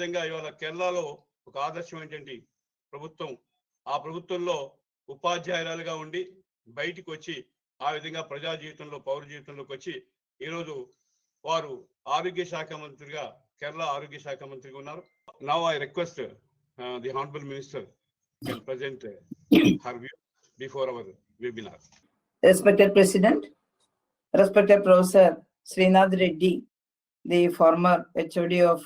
విధంగా ఇవాళ కేరళలో ఒక ఆదర్శమైనటువంటి ప్రభుత్వం, ఆ ప్రభుత్వంలో ఉపాధ్యాయురాలుగా ఉండి బయటికి వచ్చి ఆ విధంగా ప్రజా జీవితంలో పౌర జీవితంలోకి వచ్చి ఈరోజు వారు ఆరోగ్య శాఖ మంత్రిగా, కేరళ ఆరోగ్య శాఖ మంత్రిగా ఉన్నారు. Now I request the honourable minister can present her view before our webinar. Respected President, respected Professor Srinath Reddy, the former HOD of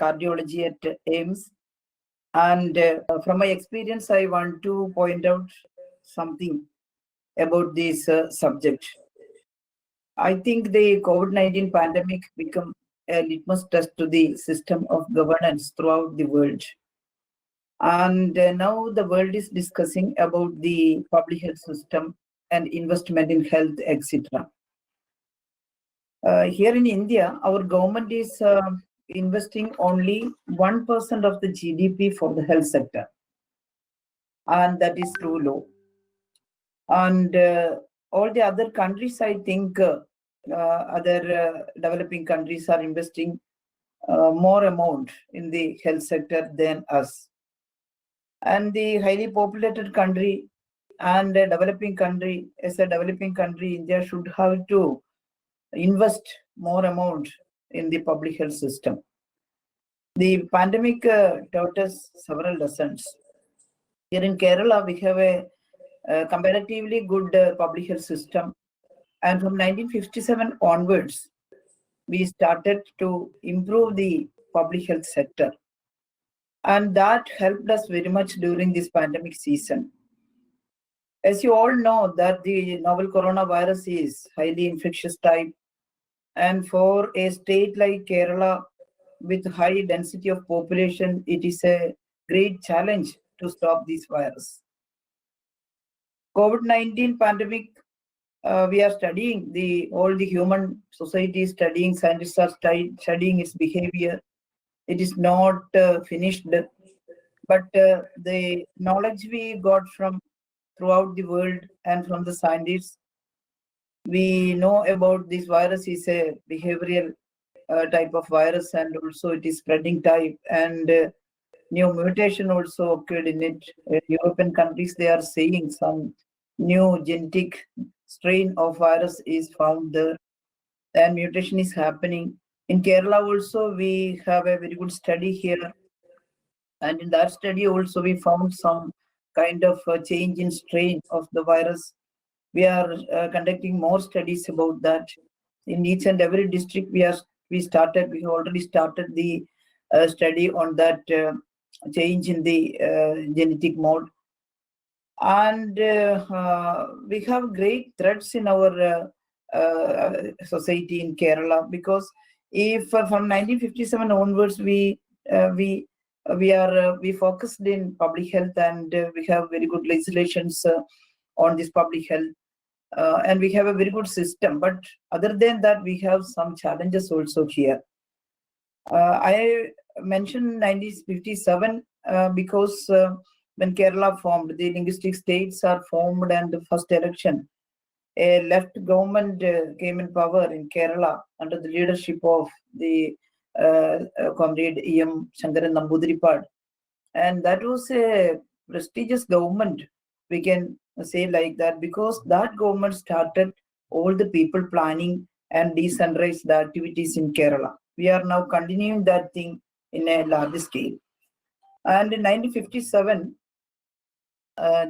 cardiology at AIMS, and from my experience, I want to point out something about this subject. I think the COVID-19 pandemic became a litmus test to the system of governance throughout the world. And now the world is discussing about the public health system and investment in health, etc. Here in India, our government is investing only 1% of the GDP for the health sector, and that is too low. And all the other countries, I think, other developing countries are investing more amount in the health sector than us. And the highly populated country and a developing country, as a developing country, India should have to invest more amount in the public health system. The pandemic taught us several lessons. Here in Kerala, we have a comparatively good public health system. And from 1957 onwards, we started to improve the public health sector. And that helped us very much during this pandemic season. As you all know that the novel coronavirus is highly infectious type, and for a state like Kerala with high density of population, it is a great challenge to stop this virus. COVID-19 pandemic, we are studying, all the human society is studying, scientists are studying its behavior. It is not finished, but the knowledge we got from throughout the world and from the scientists, we know about this virus is a behavioral type of virus, and also it is spreading type, and new mutation also occurred in it. European countries, they are saying some new genetic strain of virus is found there, and mutation is happening. In Kerala also, we have a very good study here. And in that study also, we found some kind of change in strain of the virus. We are conducting more studies about that. In each and every district, we already started the study on that change in the genetic mode. And we have great threats in our society in Kerala, because if from 1957 onwards we focused in public health, and we have very good legislations on this public health, and we have a very good system. But other than that, we have some challenges also here. I mentioned 1957 because when Kerala formed, the linguistic states are formed, and the first election, a left government came in power in Kerala under the leadership of the comrade E.M. Shankaran Namboodiripad. And that was a prestigious government, we can say like that, because that government started all the people planning and decentralized the activities in Kerala. We are now continuing that thing in a larger scale. And in 1957,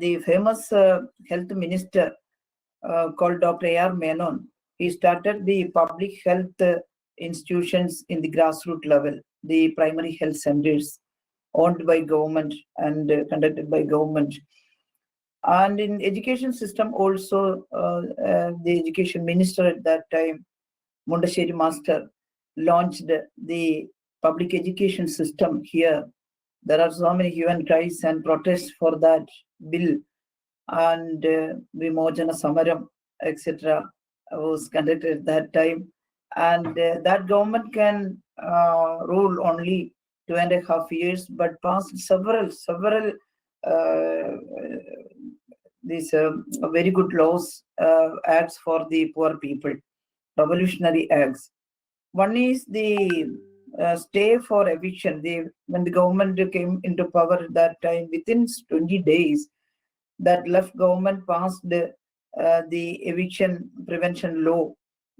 the famous health minister called Dr. A.R. Menon, he started the public health institutions in the grassroots level, the primary health centers owned by government and conducted by government. And in education system also, the education minister at that time, Mundasheri Master, launched the public education system here. There are so many hue and cries and protests for that bill, and Vimojana Samaram, etc. was conducted at that time. And that government can rule only 2.5 years, but passed several these very good laws, acts for the poor people, revolutionary acts. One is the stay for eviction. When the government came into power that time, within 20 days, that left government passed the eviction prevention law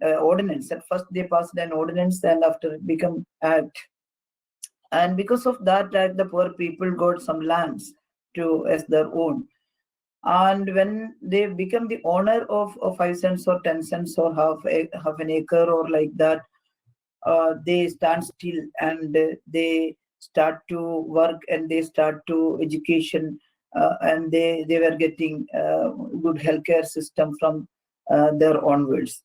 ordinance. At first, they passed an ordinance, and after it became act. And because of that act, the poor people got some lands as their own. And when they become the owner of 5 cents or 10 cents or half an acre or like that, they stand still and they start to work and they start to education, and they were getting good healthcare system from their onwards.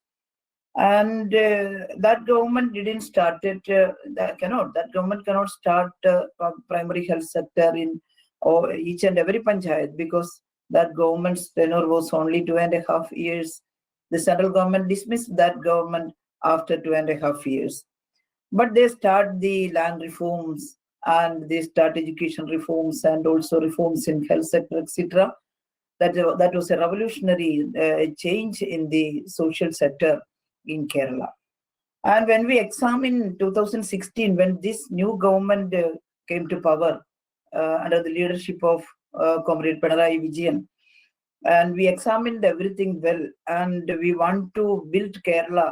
And that government didn't start it. That government cannot start primary health sector in each and every panchayat, because that government's tenure was only 2.5 years. The central government dismissed that government after 2.5 years. But they start the land reforms and they start education reforms and also reforms in health sector, etc. That was a revolutionary change in the social sector in Kerala. And when we examine 2016, when this new government came to power under the leadership of Comrade Veeraiah Vijayan, and we examined everything well, and we want to build Kerala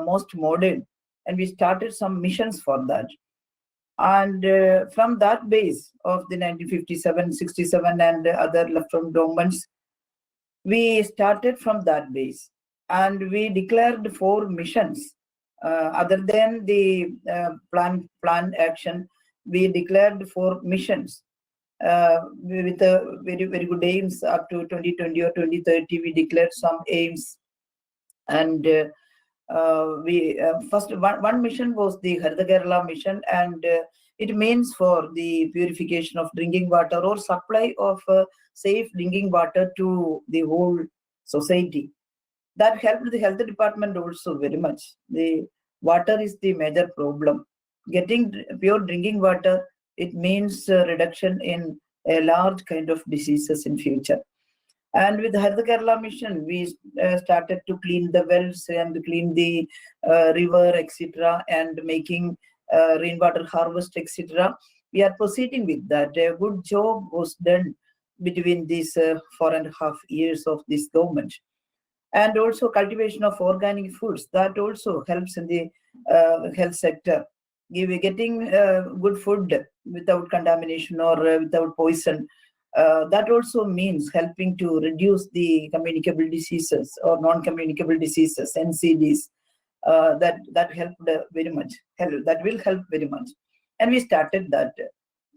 most modern, and we started some missions for that. And from that base of the 1957, 67 and other left-wing governments, we started from that base, and we declared 4 missions. Other than the plan action, we declared 4 missions with a very, very good aims up to 2020 or 2030. We declared some aims, and we first one mission was the Harda Kerala mission, and it means for the purification of drinking water or supply of safe drinking water to the whole society. That helped the health department also very much. The water is the major problem. Getting pure drinking water, it means reduction in a large kind of diseases in future. And with the Harda Kerala mission, we started to clean the wells and clean the river, etc., and making rainwater harvest, etc. We are proceeding with that. A good job was done between these 4.5 years of this government. And also cultivation of organic foods, that also helps in the health sector. Getting good food without contamination or without poison, that also means helping to reduce the communicable diseases or non-communicable diseases, NCDs. That helped very much. That will help very much. And we started that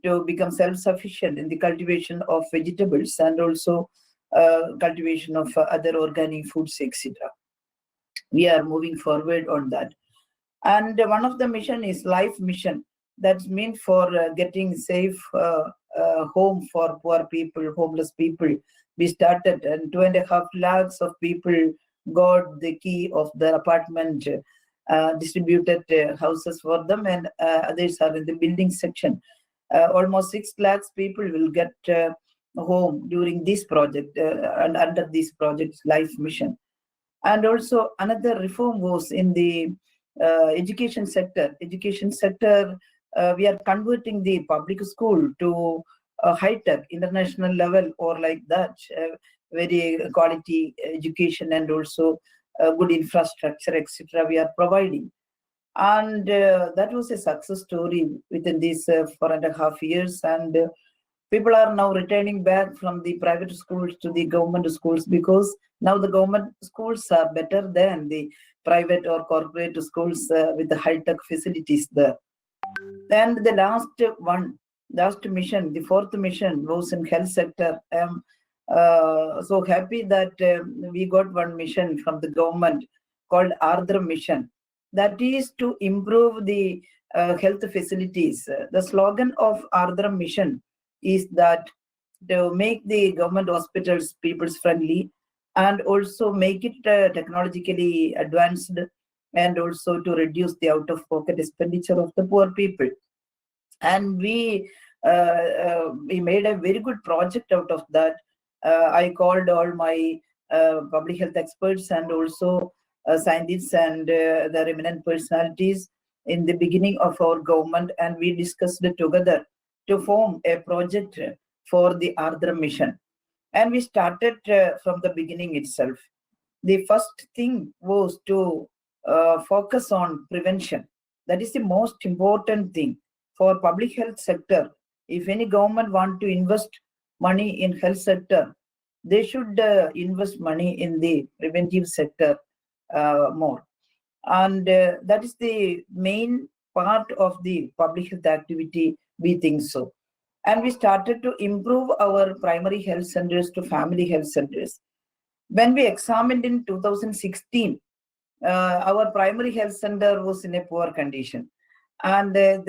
to become self-sufficient in the cultivation of vegetables and also cultivation of other organic foods, etc. We are moving forward on that. And one of the mission is life mission. That's meant for getting safe home for poor people, homeless people. We started, and 2.5 lakhs of people got the key of their apartment, distributed houses for them, and others are in the building section. Almost 6 lakhs people will get home during this project and under this project life mission. And also another reform was in the education sector. We are converting the public school to a high-tech international level or like that, very quality education and also good infrastructure, etc. we are providing. And that was a success story within these 4.5 years. And people are now returning back from the private schools to the government schools, because now the government schools are better than the private or corporate schools with the high-tech facilities there. And the last mission, the 4th mission, was in health sector. I am so happy that we got one mission from the government called Andhra mission. That is to improve the health facilities. The slogan of Andhra mission is that to make the government hospitals people's friendly and also make it technologically advanced, and also to reduce the out-of-pocket expenditure of the poor people. And we made a very good project out of that. I called all my public health experts and also scientists and the eminent personalities in the beginning of our government, and we discussed together to form a project for the Andhra mission. And we started from the beginning itself. The first thing was to focus on prevention. That is the most important thing for public health sector. If any government want to invest money in health sector, they should invest money in the preventive sector more. And that is the main part of the public health activity, we think so. And we started to improve our primary health centers to family health centers. When we examined in 2016, our primary health center was in a poor condition. And there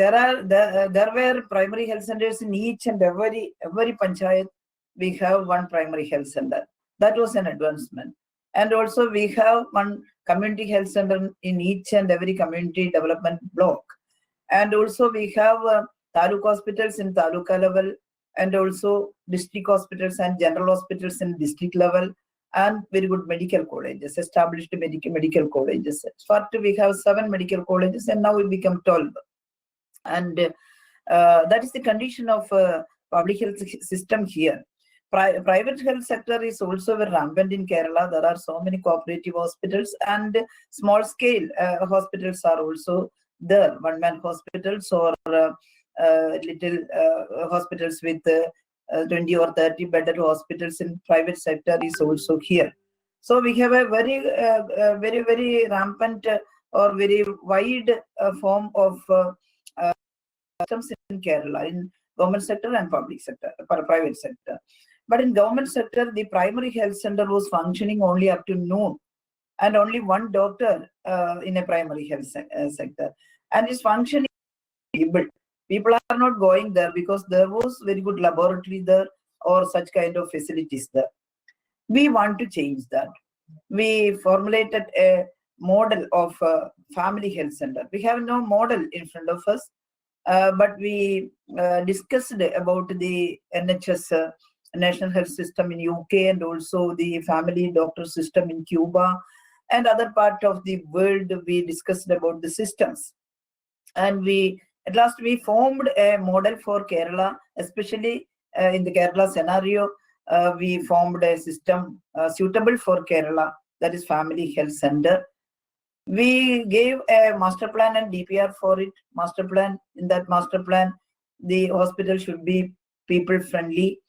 were primary health centers in each and every panchayat. We have one primary health center. That was an advancement. And also we have one community health center in each and every community development block. And also we have taluk hospitals in taluka level, and also district hospitals and general hospitals in district level, and very good medical colleges, established medical colleges. First, we have 7 medical colleges, and now we become 12. And that is the condition of public health system here. Private health sector is also very rampant in Kerala. There are so many cooperative hospitals, and small scale hospitals are also there. One-man hospitals or little hospitals with 20 or 30 bedded hospitals in private sector is also here. So we have a very rampant or very wide form of systems in Kerala, in government sector and public sector, private sector. But in government sector, the primary health center was functioning only up to noon, and only one doctor in a primary health sector, and is functioning able. People are not going there because there was very good laboratory there or such kind of facilities there. We want to change that. We formulated a model of family health center. We have no model in front of us, but we discussed about the NHS, National Health System in UK, and also the family doctor system in Cuba and other part of the world. We discussed about the systems, and at last we formed a model for Kerala, especially in the Kerala scenario. We formed a system suitable for Kerala, that is family health center. We gave a master plan and DPR for it. Master plan, in that master plan, the hospital should be people friendly,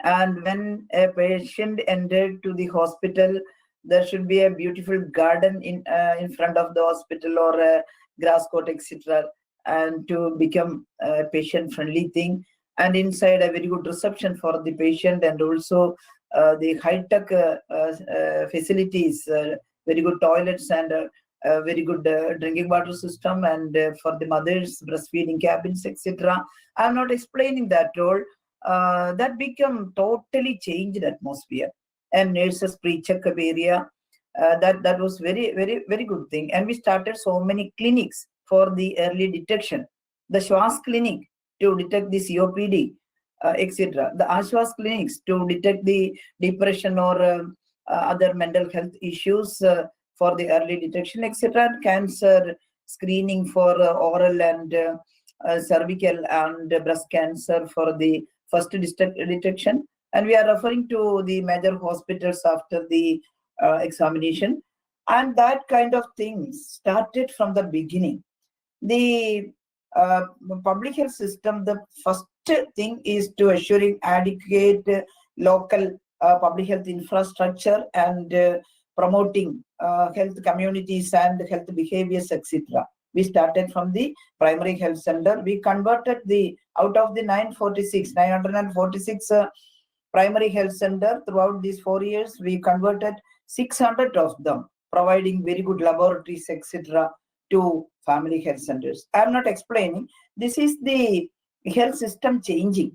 and when a patient entered to the hospital, there should be a beautiful garden in front of the hospital, or a grass court, etc., and to become a patient friendly thing. And inside, a very good reception for the patient, and also the high-tech facilities, very good toilets, and very good drinking water system, and for the mothers, breastfeeding cabins, etc. I'm not explaining that all. That become totally changed atmosphere, and nurses pre-checkup area. That was very good thing. And we started so many clinics for the early detection. The Shwas clinic to detect the COPD, etc. The Ashwas clinics to detect the depression or other mental health issues for the early detection, etc. Cancer screening for oral and cervical and breast cancer for the first detection. And we are referring to the major hospitals after the examination. And that kind of things started from the beginning. The public health system, the first thing is to assuring adequate local public health infrastructure, and promoting health communities and health behaviors, etc. We started from the primary health center. We converted out of the 946 primary health center throughout these 4 years, we converted 600 of them, providing very good laboratories, etc., to family health centers. I'm not explaining. This is the health system changing.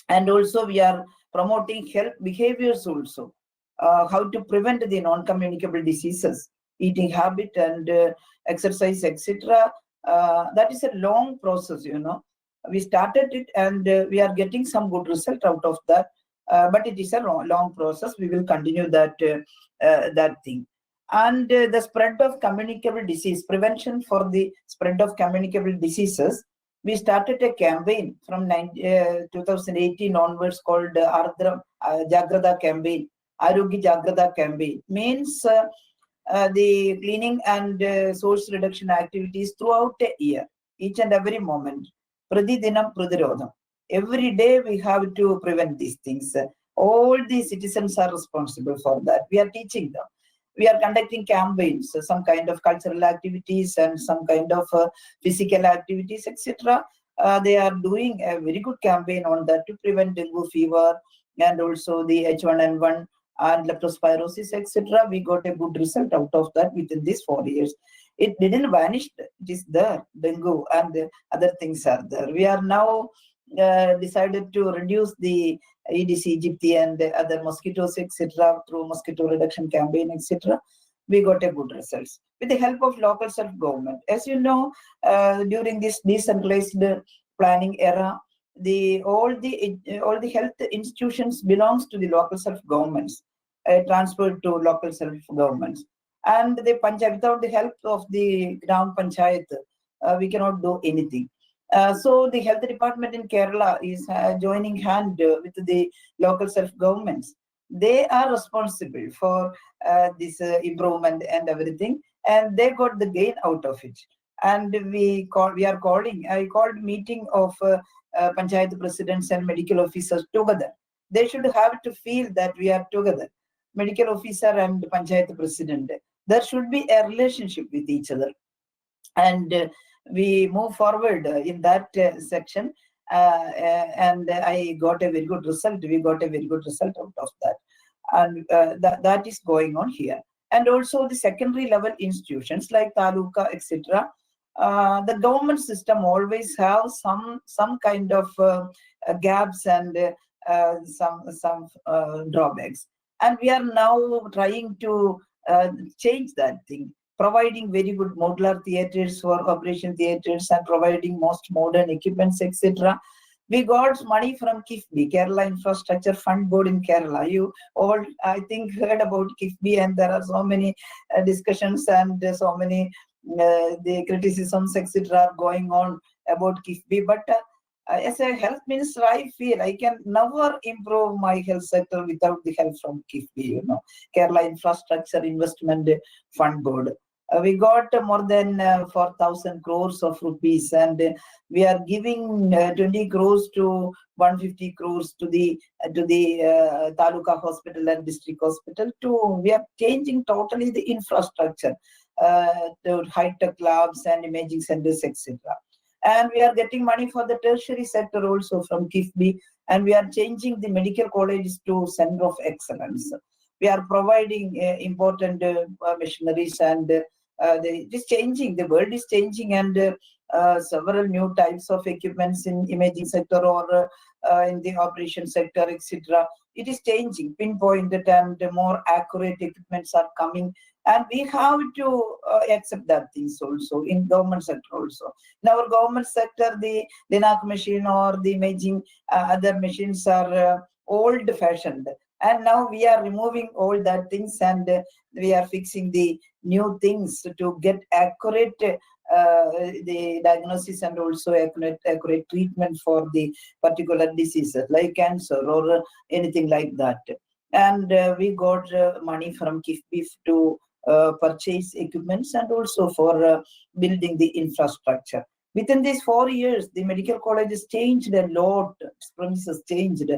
And also we are promoting health behaviors also, how to prevent the non-communicable diseases, eating habit and exercise, etc. That is a long process, We started it, and we are getting some good result out of that. But it is a long process. We will continue that thing. And the spread of communicable disease, prevention for the spread of communicable diseases. We started a campaign from 2018 onwards called Ardhra Jagrada campaign. Arogya Jagrada campaign means the cleaning and source reduction activities throughout a year, each and every moment. Pradidinam Pradhirodham. Every day we have to prevent these things. All the citizens are responsible for that. We are teaching them. We are conducting campaigns, some kind of cultural activities and some kind of physical activities, etc. They are doing a very good campaign on that to prevent dengue fever and also the H1N1 and leptospirosis, etc. We got a good result out of that within these 4 years. It didn't vanish. It is there. Dengue and other things are there. We are now decided to reduce the Aedes aegypti and other mosquitoes, etc. through mosquito reduction campaign, etc. We got a good results with the help of local self-government. As you know, during this decentralized planning era, all the health institutions belongs to the local self-governments, transferred to local self-governments. And the panchayat, without the help of the Gram Panchayat, we cannot do anything. So the health department in Kerala is joining hand with the local self-governments. They are responsible for this improvement and everything, and they got the gain out of it. And I called meeting of panchayat presidents and medical officers together. They should have to feel that we are together, medical officer and panchayat president. There should be a relationship with each other. And we move forward in that section, and I got a very good result. We got a very good result out of that, and that is going on here. And also the secondary level institutions like taluka, etc. The government system always have some kind of gaps and some drawbacks, and we are now trying to change that thing, providing very good modular theaters for operation theaters and providing most modern equipments, etc. We got money from KIFBI, Kerala Infrastructure Fund Board in Kerala. You all, I think, heard about KIFBI, and there are so many discussions and so many the criticisms, etc. are going on about KIFBI. But as a health minister, I feel I can never improve my health sector without the help from KIFBI, Kerala Infrastructure Investment Fund Board. We got more than 4,000 crores of rupees, and we are giving 20 crores to 150 crores to the Taluka Hospital and District Hospital. We are changing totally the infrastructure to high-tech labs and imaging centers, etc. And we are getting money for the tertiary sector also from KIFBI, and we are changing the medical colleges to center of excellence. We are providing important machineries, and it is changing. The world is changing, and several new types of equipments in imaging sector or in the operation sector, etc. It is changing, pinpointed, and more accurate equipments are coming. And we have to accept that things also in government sector also. In our government sector, the Linac machine or the imaging other machines are old-fashioned. And now we are removing all that things, and we are fixing the new things to get accurate the diagnosis and also accurate treatment for the particular diseases like cancer or anything like that. And we got money from KIFBI to purchase equipments and also for building the infrastructure. Within these 4 years, the medical college has changed a lot, its premises changed,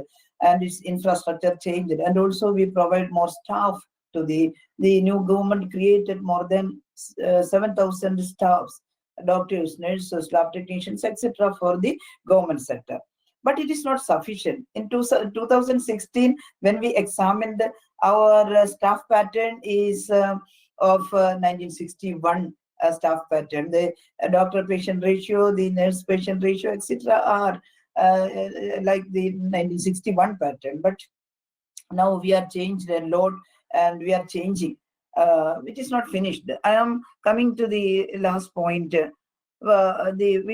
and its infrastructure changed. And also we provide more staff to the new government created more than 7,000 staffs, doctors, nurses, lab technicians, etc. for the government sector. But it is not sufficient. In 2016, when we examined our staff pattern is of 1961 staff pattern. The doctor-patient ratio, the nurse-patient ratio, etc. are like the 1961 pattern. But now we are changed a lot, and we are changing. It is not finished. I am coming to the last point. We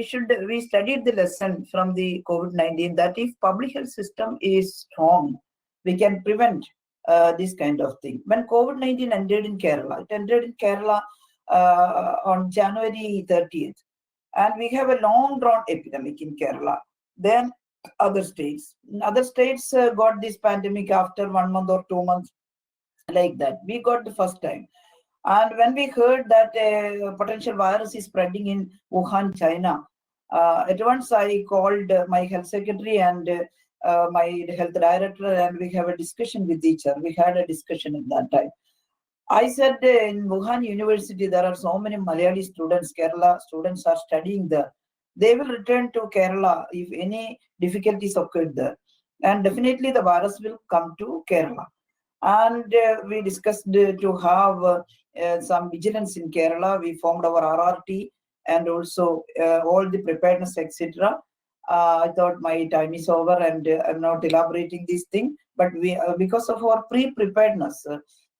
studied the lesson from the COVID-19 that if public health system is strong, we can prevent this kind of thing. When COVID-19 entered in Kerala, it entered in Kerala on January 30th. And we have a long-drawn epidemic in Kerala. Then other states got this pandemic after 1 month or 2 months, like that. We got the first time. And when we heard that a potential virus is spreading in Wuhan, China, at once I called my health secretary and my health director, and we have a discussion with each other. We had a discussion at that time. I said in Wuhan University, there are so many Malayali students, Kerala students are studying there. They will return to Kerala if any difficulties occurred there. And definitely the virus will come to Kerala. And we discussed to have some vigilance in Kerala. We formed our RRT and also all the preparedness, etc. I thought my time is over and I'm not elaborating this thing. But we, because of our pre-preparedness,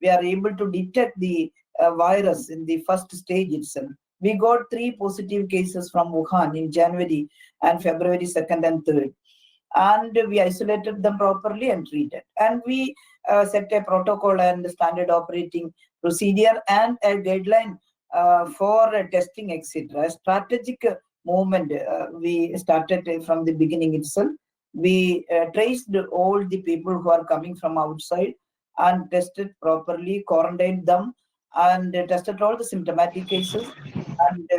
we are able to detect the virus in the first stage itself. We got 3 positive cases from Wuhan in January and February 2nd and 3rd. And we isolated them properly and treated. And we set a protocol and standard operating procedure and a guideline for testing, etc. A strategic movement we started from the beginning itself. We traced all the people who are coming from outside and tested properly, quarantined them, and tested all the symptomatic cases. And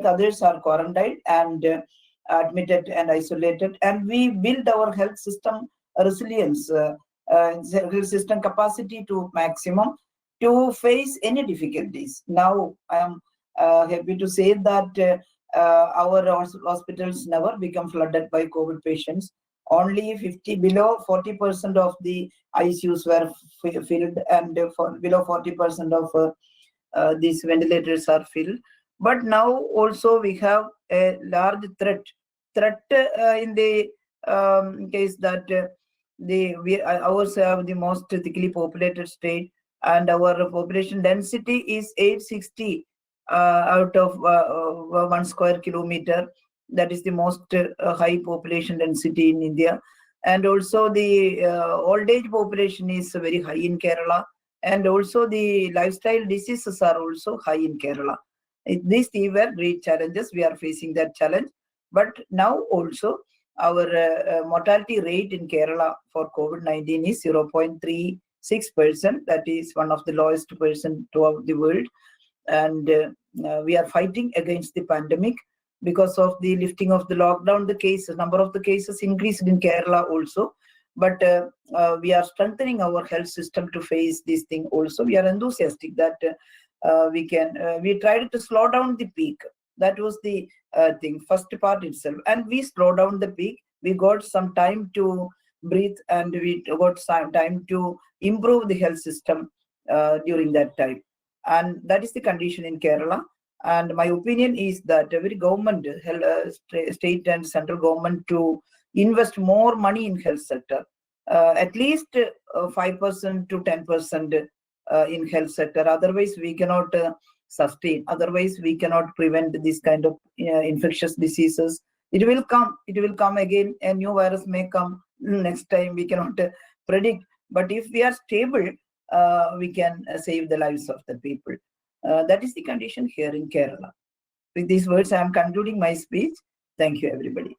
others are quarantined and admitted and isolated. And we build our health system resilience, health system capacity to maximum to face any difficulties. Now, I am happy to say that our hospitals never become flooded by COVID patients. Only below 40% of the ICUs were filled, and below 40% of these ventilators are filled. But now also we have a large threat in the case that ours have the most thickly populated state, and our population density is 860 out of 1 square kilometer. That is the most high population density in India. And also the old age population is very high in Kerala, and also the lifestyle diseases are also high in Kerala. These were great challenges. We are facing that challenge. But now also our mortality rate in Kerala for COVID-19 is 0.36%. That is one of the lowest percent throughout the world. And we are fighting against the pandemic. Because of the lifting of the lockdown, the number of the cases increased in Kerala also. But we are strengthening our health system to face this thing also. We are enthusiastic that we tried to slow down the peak. That was the thing, first part itself. And we slowed down the peak. We got some time to breathe, and we got some time to improve the health system during that time. And that is the condition in Kerala. And my opinion is that every government, state and central government, to invest more money in health sector, at least 5% to 10% in health sector. Otherwise, we cannot sustain. Otherwise, we cannot prevent this kind of infectious diseases. It will come. It will come again. A new virus may come next time. We cannot predict. But if we are stable, we can save the lives of the people. That is the condition here in Kerala. With these words, I am concluding my speech. Thank you, everybody.